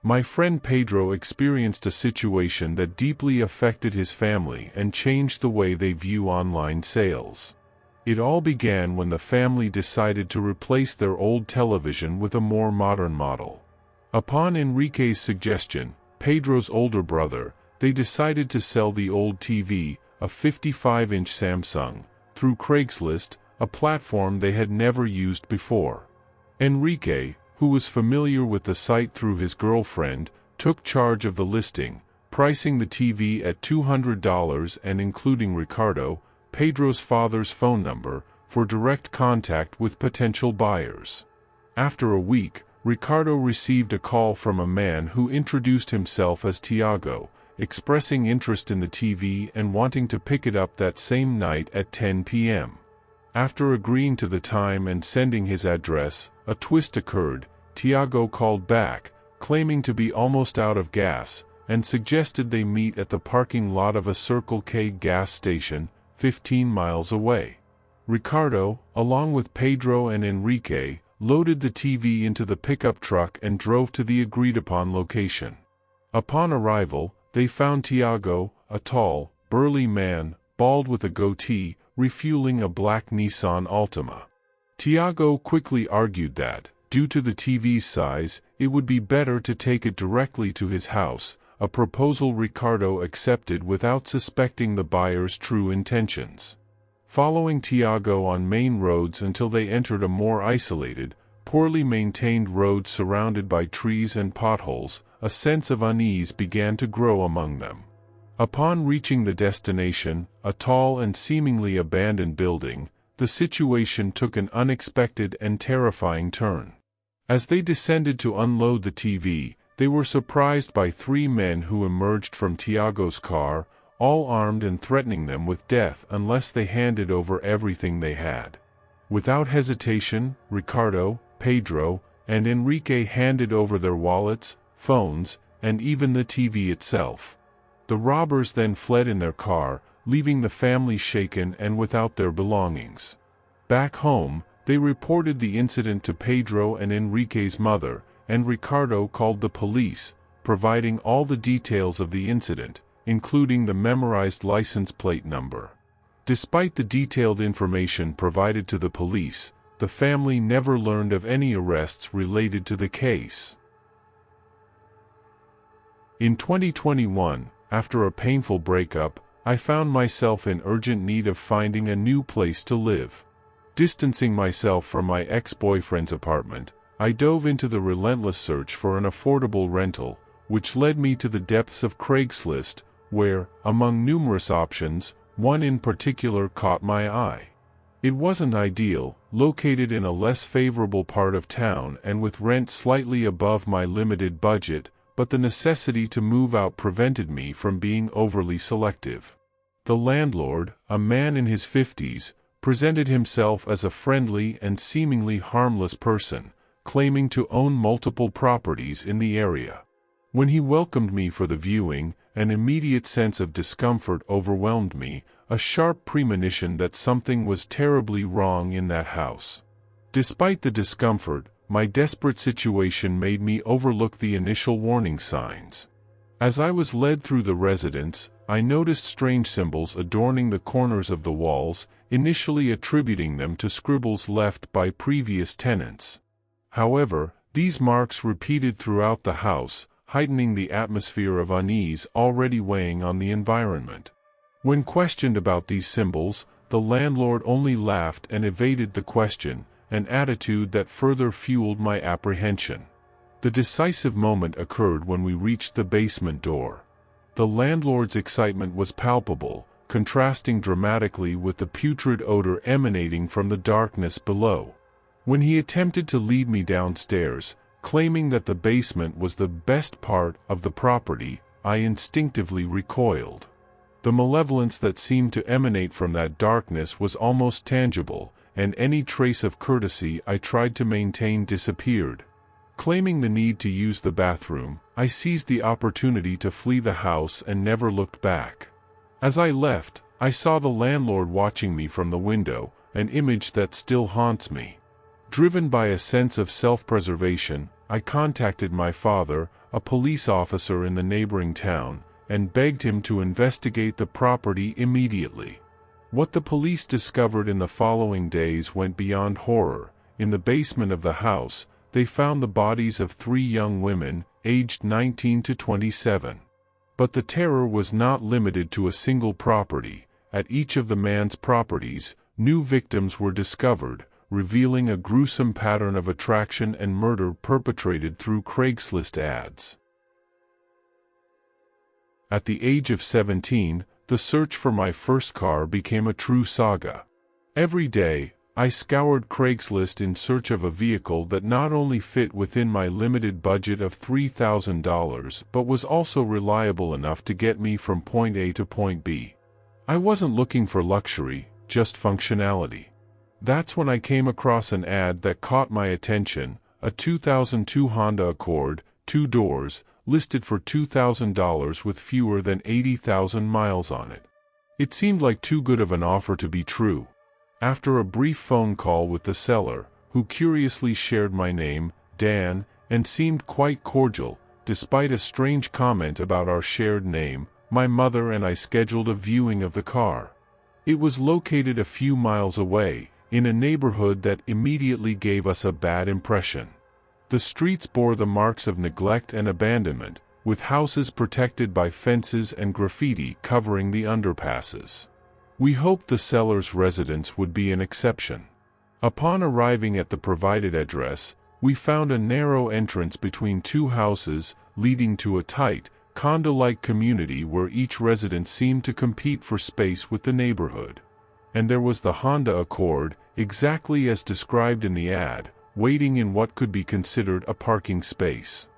My friend Pedro experienced a situation that deeply affected his family and changed the way they view online sales. It all began when the family decided to replace their old television with a more modern model. Upon Enrique's suggestion, Pedro's older brother, they decided to sell the old TV, a 55-inch Samsung, through Craigslist, a platform they had never used before. Enrique, who was familiar with the site through his girlfriend, took charge of the listing, pricing the TV at $200 and including Ricardo, Pedro's father's phone number, for direct contact with potential buyers. After a week, Ricardo received a call from a man who introduced himself as Tiago, expressing interest in the TV and wanting to pick it up that same night at 10 p.m. After agreeing to the time and sending his address, a twist occurred. Tiago called back, claiming to be almost out of gas, and suggested they meet at the parking lot of a Circle K gas station, 15 miles away. Ricardo, along with Pedro and Enrique, loaded the TV into the pickup truck and drove to the agreed-upon location. Upon arrival, they found Tiago, a tall, burly man, bald with a goatee, refueling a black Nissan Altima. Tiago quickly argued that, due to the TV's size, it would be better to take it directly to his house, a proposal Ricardo accepted without suspecting the buyer's true intentions. Following Tiago on main roads until they entered a more isolated, poorly maintained road surrounded by trees and potholes, a sense of unease began to grow among them. Upon reaching the destination, a tall and seemingly abandoned building, the situation took an unexpected and terrifying turn. As they descended to unload the TV, they were surprised by three men who emerged from Tiago's car, all armed and threatening them with death unless they handed over everything they had. Without hesitation, Ricardo, Pedro, and Enrique handed over their wallets, phones, and even the TV itself. The robbers then fled in their car, leaving the family shaken and without their belongings. Back home, they reported the incident to Pedro and Enrique's mother, and Ricardo called the police, providing all the details of the incident, including the memorized license plate number. Despite the detailed information provided to the police, the family never learned of any arrests related to the case. In 2021, after a painful breakup, I found myself in urgent need of finding a new place to live. Distancing myself from my ex-boyfriend's apartment, I dove into the relentless search for an affordable rental, which led me to the depths of Craigslist, where, among numerous options, one in particular caught my eye. It wasn't ideal, located in a less favorable part of town and with rent slightly above my limited budget, but the necessity to move out prevented me from being overly selective. The landlord, a man in his 50s, presented himself as a friendly and seemingly harmless person, claiming to own multiple properties in the area. When he welcomed me for the viewing, an immediate sense of discomfort overwhelmed me, a sharp premonition that something was terribly wrong in that house. Despite the discomfort, my desperate situation made me overlook the initial warning signs. As I was led through the residence, I noticed strange symbols adorning the corners of the walls, initially attributing them to scribbles left by previous tenants. However, these marks repeated throughout the house, heightening the atmosphere of unease already weighing on the environment. When questioned about these symbols, the landlord only laughed and evaded the question, an attitude that further fueled my apprehension. The decisive moment occurred when we reached the basement door. The landlord's excitement was palpable, contrasting dramatically with the putrid odor emanating from the darkness below. When he attempted to lead me downstairs, claiming that the basement was the best part of the property, I instinctively recoiled. The malevolence that seemed to emanate from that darkness was almost tangible, and any trace of courtesy I tried to maintain disappeared. Claiming the need to use the bathroom, I seized the opportunity to flee the house and never looked back. As I left, I saw the landlord watching me from the window, an image that still haunts me. Driven by a sense of self-preservation, I contacted my father, a police officer in the neighboring town, and begged him to investigate the property immediately. What the police discovered in the following days went beyond horror. In the basement of the house, they found the bodies of 3 young women, aged 19 to 27. But the terror was not limited to a single property. At each of the man's properties, new victims were discovered, revealing a gruesome pattern of attraction and murder perpetrated through Craigslist ads. At the age of 17, the search for my first car became a true saga. Every day, I scoured Craigslist in search of a vehicle that not only fit within my limited budget of $3,000 but was also reliable enough to get me from point A to point B. I wasn't looking for luxury, just functionality. That's when I came across an ad that caught my attention, a 2002 Honda Accord, 2 doors, listed for $2,000 with fewer than 80,000 miles on it. It seemed like too good of an offer to be true. After a brief phone call with the seller, who curiously shared my name, Dan, and seemed quite cordial, despite a strange comment about our shared name, my mother and I scheduled a viewing of the car. It was located a few miles away, in a neighborhood that immediately gave us a bad impression. The streets bore the marks of neglect and abandonment, with houses protected by fences and graffiti covering the underpasses. We hoped the seller's residence would be an exception. Upon arriving at the provided address, we found a narrow entrance between 2 houses, leading to a tight, condo-like community where each resident seemed to compete for space with the neighborhood. And there was the Honda Accord, exactly as described in the ad, waiting in what could be considered a parking space.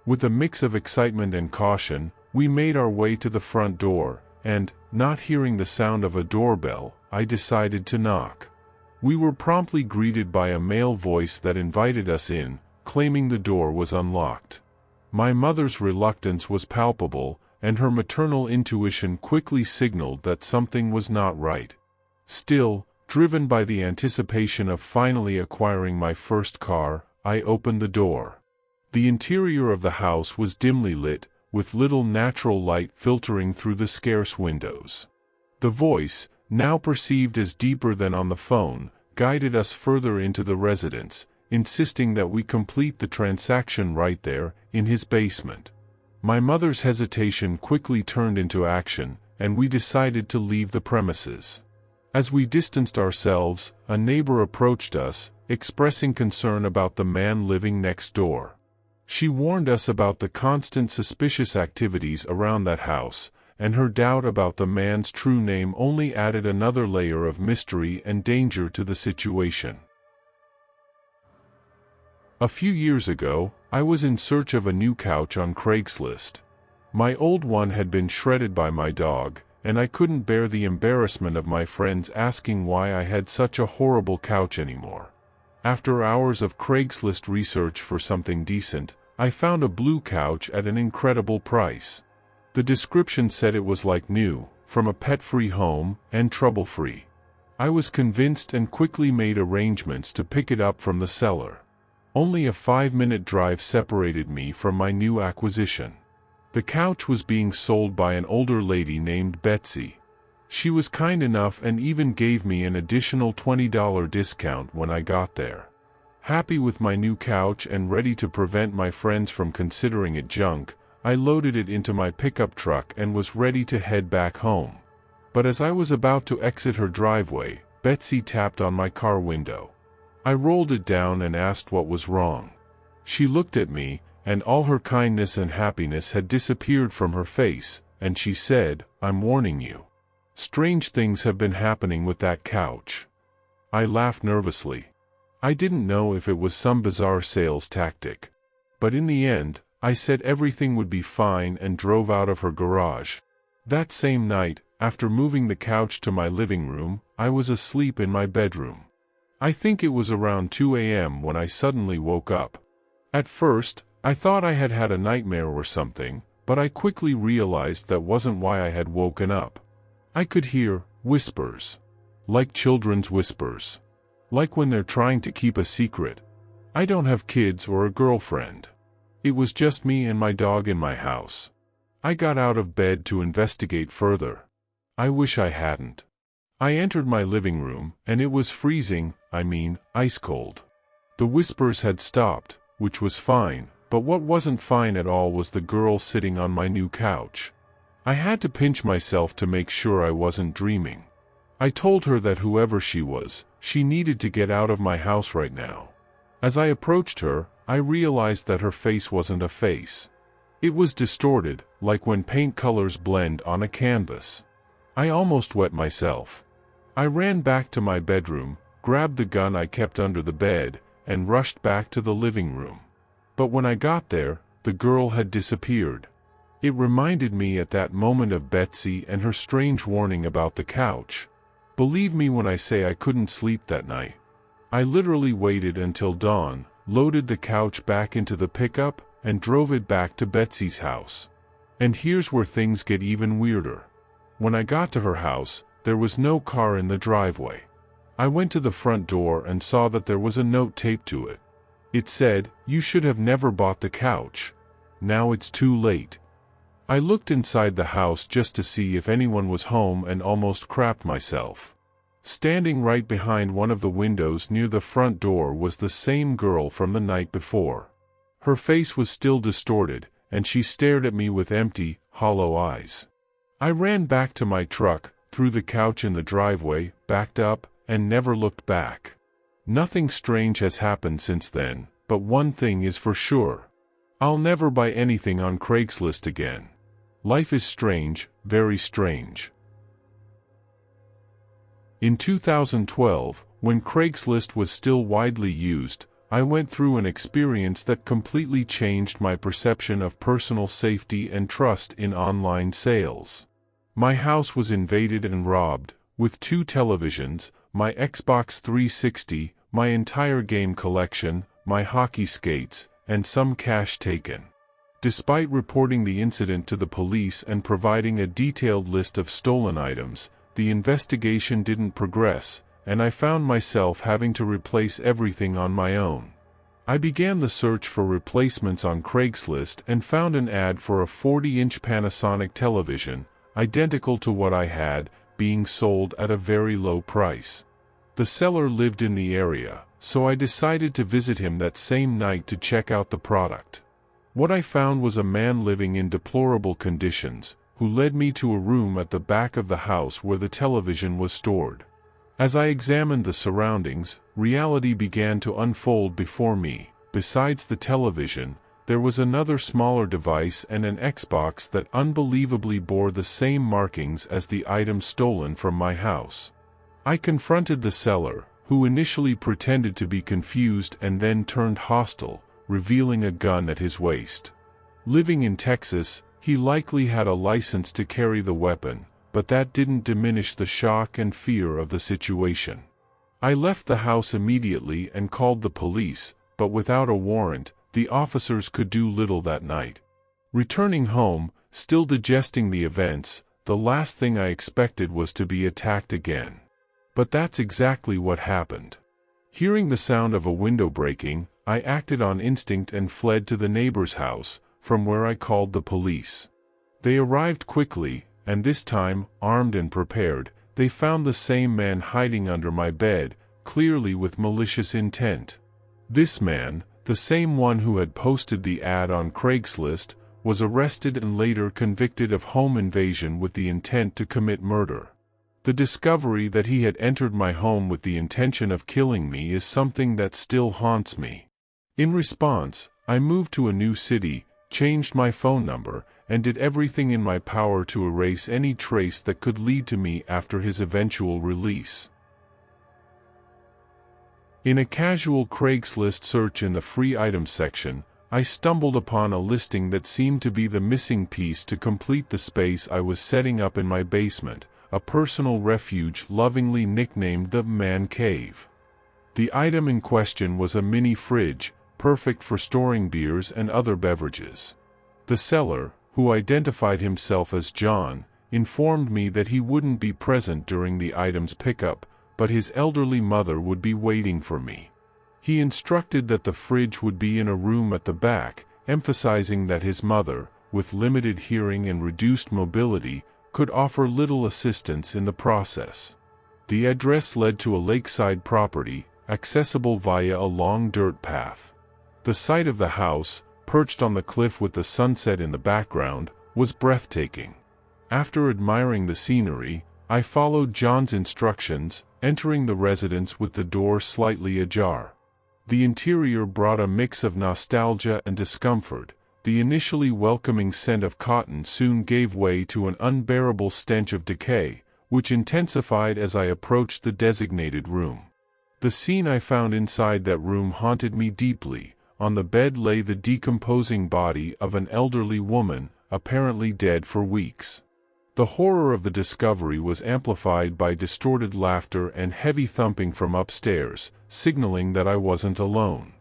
With a mix of excitement and caution, we made our way to the front door, and, not hearing the sound of a doorbell, I decided to knock. We were promptly greeted by a male voice that invited us in, claiming the door was unlocked. My mother's reluctance was palpable, and her maternal intuition quickly signaled that something was not right. Still, driven by the anticipation of finally acquiring my first car, I opened the door. The interior of the house was dimly lit, with little natural light filtering through the scarce windows. The voice, now perceived as deeper than on the phone, guided us further into the residence, insisting that we complete the transaction right there, in his basement. My mother's hesitation quickly turned into action, and we decided to leave the premises. As we distanced ourselves, a neighbor approached us, expressing concern about the man living next door. She warned us about the constant suspicious activities around that house, and her doubt about the man's true name only added another layer of mystery and danger to the situation. A few years ago, I was in search of a new couch on Craigslist. My old one had been shredded by my dog, and I couldn't bear the embarrassment of my friends asking why I had such a horrible couch anymore. After hours of Craigslist research for something decent, I found a blue couch at an incredible price. The description said it was like new, from a pet-free home, and trouble-free. I was convinced and quickly made arrangements to pick it up from the seller. Only a 5-minute drive separated me from my new acquisition. The couch was being sold by an older lady named Betsy. She was kind enough and even gave me an additional $20 discount when I got there. Happy with my new couch and ready to prevent my friends from considering it junk, I loaded it into my pickup truck and was ready to head back home. But as I was about to exit her driveway, Betsy tapped on my car window. I rolled it down and asked what was wrong. She looked at me, and all her kindness and happiness had disappeared from her face, and she said, "I'm warning you. Strange things have been happening with that couch." I laughed nervously. I didn't know if it was some bizarre sales tactic. But in the end, I said everything would be fine and drove out of her garage. That same night, after moving the couch to my living room, I was asleep in my bedroom. I think it was around 2 a.m. when I suddenly woke up. At first, I thought I had had a nightmare or something, but I quickly realized that wasn't why I had woken up. I could hear whispers. Like children's whispers. Like when they're trying to keep a secret. I don't have kids or a girlfriend. It was just me and my dog in my house. I got out of bed to investigate further. I wish I hadn't. I entered my living room, and it was freezing, ice cold. The whispers had stopped, which was fine, but what wasn't fine at all was the girl sitting on my new couch. I had to pinch myself to make sure I wasn't dreaming. I told her that whoever she was, she needed to get out of my house right now. As I approached her, I realized that her face wasn't a face. It was distorted, like when paint colors blend on a canvas. I almost wet myself. I ran back to my bedroom, grabbed the gun I kept under the bed, and rushed back to the living room. But when I got there, the girl had disappeared. It reminded me at that moment of Betsy and her strange warning about the couch. Believe me when I say I couldn't sleep that night. I literally waited until dawn, loaded the couch back into the pickup, and drove it back to Betsy's house. And here's where things get even weirder. When I got to her house, there was no car in the driveway. I went to the front door and saw that there was a note taped to it. It said, "You should have never bought the couch. Now it's too late." I looked inside the house just to see if anyone was home and almost crapped myself. Standing right behind one of the windows near the front door was the same girl from the night before. Her face was still distorted, and she stared at me with empty, hollow eyes. I ran back to my truck, threw the couch in the driveway, backed up, and never looked back. Nothing strange has happened since then, but one thing is for sure. I'll never buy anything on Craigslist again. Life is strange, very strange. In 2012, when Craigslist was still widely used, I went through an experience that completely changed my perception of personal safety and trust in online sales. My house was invaded and robbed, with 2 televisions, my Xbox 360, my entire game collection, my hockey skates, and some cash taken. Despite reporting the incident to the police and providing a detailed list of stolen items, the investigation didn't progress, and I found myself having to replace everything on my own. I began the search for replacements on Craigslist and found an ad for a 40-inch Panasonic television, identical to what I had, being sold at a very low price. The seller lived in the area, so I decided to visit him that same night to check out the product. What I found was a man living in deplorable conditions, who led me to a room at the back of the house where the television was stored. As I examined the surroundings, reality began to unfold before me. Besides the television, there was another smaller device and an Xbox that unbelievably bore the same markings as the item stolen from my house. I confronted the seller, who initially pretended to be confused and then turned hostile, revealing a gun at his waist. Living in Texas, he likely had a license to carry the weapon, but that didn't diminish the shock and fear of the situation. I left the house immediately and called the police, but without a warrant, the officers could do little that night. Returning home, still digesting the events, the last thing I expected was to be attacked again. But that's exactly what happened. Hearing the sound of a window breaking, I acted on instinct and fled to the neighbor's house, from where I called the police. They arrived quickly, and this time, armed and prepared, they found the same man hiding under my bed, clearly with malicious intent. This man, the same one who had posted the ad on Craigslist, was arrested and later convicted of home invasion with the intent to commit murder. The discovery that he had entered my home with the intention of killing me is something that still haunts me. In response, I moved to a new city, changed my phone number, and did everything in my power to erase any trace that could lead to me after his eventual release. In a casual Craigslist search in the free items section, I stumbled upon a listing that seemed to be the missing piece to complete the space I was setting up in my basement, a personal refuge lovingly nicknamed the Man Cave. The item in question was a mini fridge, perfect for storing beers and other beverages. The seller, who identified himself as John, informed me that he wouldn't be present during the item's pickup, but his elderly mother would be waiting for me. He instructed that the fridge would be in a room at the back, emphasizing that his mother, with limited hearing and reduced mobility, could offer little assistance in the process. The address led to a lakeside property, accessible via a long dirt path. The site of the house, perched on the cliff with the sunset in the background, was breathtaking. After admiring the scenery, I followed John's instructions, entering the residence with the door slightly ajar. The interior brought a mix of nostalgia and discomfort. The initially welcoming scent of cotton soon gave way to an unbearable stench of decay, which intensified as I approached the designated room. The scene I found inside that room haunted me deeply. On the bed lay the decomposing body of an elderly woman, apparently dead for weeks. The horror of the discovery was amplified by distorted laughter and heavy thumping from upstairs, signaling that I wasn't alone.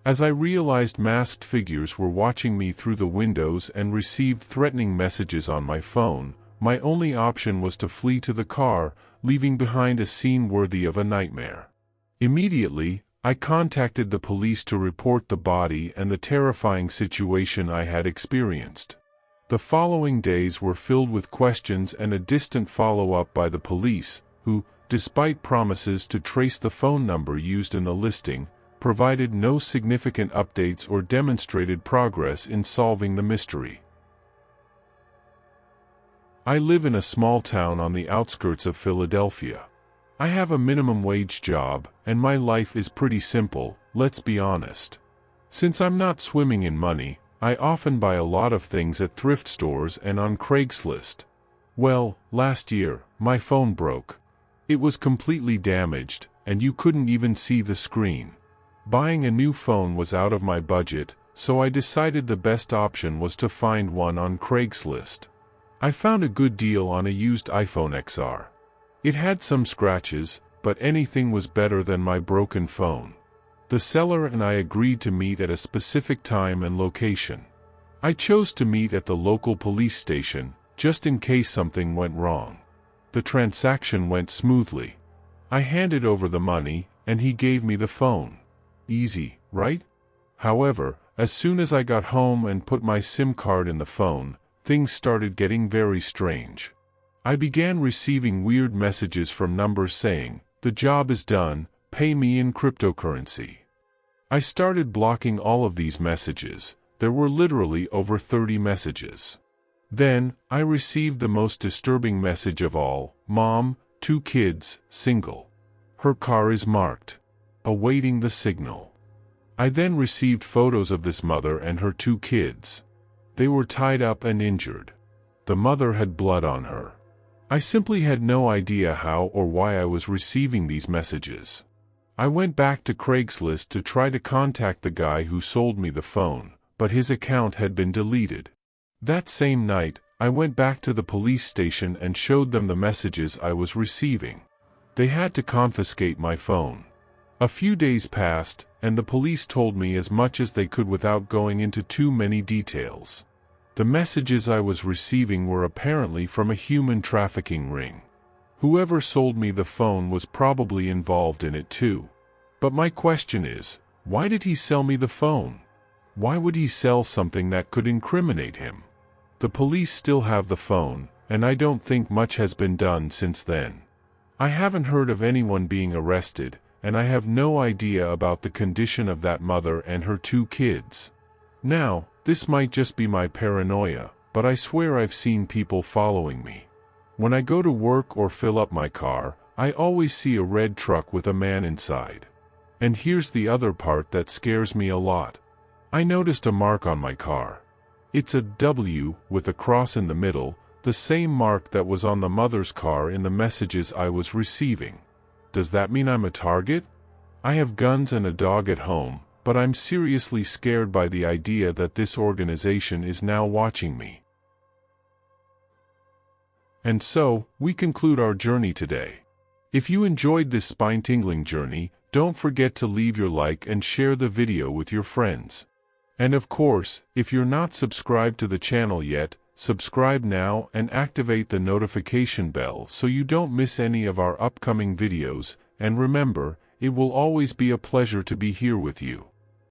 As I realized masked figures were watching me through the windows and received threatening messages on my phone, my only option was to flee to the car, leaving behind a scene worthy of a nightmare. Immediately, I contacted the police to report the body and the terrifying situation I had experienced. The following days were filled with questions and a distant follow-up by the police, who, despite promises to trace the phone number used in the listing, provided no significant updates or demonstrated progress in solving the mystery. I live in a small town on the outskirts of Philadelphia. I have a minimum wage job, and my life is pretty simple, let's be honest. Since I'm not swimming in money, I often buy a lot of things at thrift stores and on Craigslist. Well, last year, my phone broke. It was completely damaged, and you couldn't even see the screen. Buying a new phone was out of my budget, so I decided the best option was to find one on Craigslist. I found a good deal on a used iPhone XR. It had some scratches, but anything was better than my broken phone. The seller and I agreed to meet at a specific time and location. I chose to meet at the local police station, just in case something went wrong. The transaction went smoothly. I handed over the money, and he gave me the phone. Easy, right? However, as soon as I got home and put my SIM card in the phone, things started getting very strange. I began receiving weird messages from numbers saying, "The job is done, pay me in cryptocurrency." I started blocking all of these messages. There were literally over 30 messages. Then, I received the most disturbing message of all: "Mom, 2 kids, single. Her car is marked. Awaiting the signal." I then received photos of this mother and her 2 kids. They were tied up and injured. The mother had blood on her. I simply had no idea how or why I was receiving these messages. I went back to Craigslist to try to contact the guy who sold me the phone, but his account had been deleted. That same night, I went back to the police station and showed them the messages I was receiving. They had to confiscate my phone. A few days passed, and the police told me as much as they could without going into too many details. The messages I was receiving were apparently from a human trafficking ring. Whoever sold me the phone was probably involved in it too. But my question is, why did he sell me the phone? Why would he sell something that could incriminate him? The police still have the phone, and I don't think much has been done since then. I haven't heard of anyone being arrested, and I have no idea about the condition of that mother and her 2 kids. Now, this might just be my paranoia, but I swear I've seen people following me. When I go to work or fill up my car, I always see a red truck with a man inside. And here's the other part that scares me a lot. I noticed a mark on my car. It's a W with a cross in the middle, the same mark that was on the mother's car in the messages I was receiving. Does that mean I'm a target? I have guns and a dog at home, but I'm seriously scared by the idea that this organization is now watching me. And so, we conclude our journey today. If you enjoyed this spine-tingling journey, don't forget to leave your like and share the video with your friends. And of course, if you're not subscribed to the channel yet, subscribe now and activate the notification bell so you don't miss any of our upcoming videos. And remember, It will always be a pleasure to be here with you.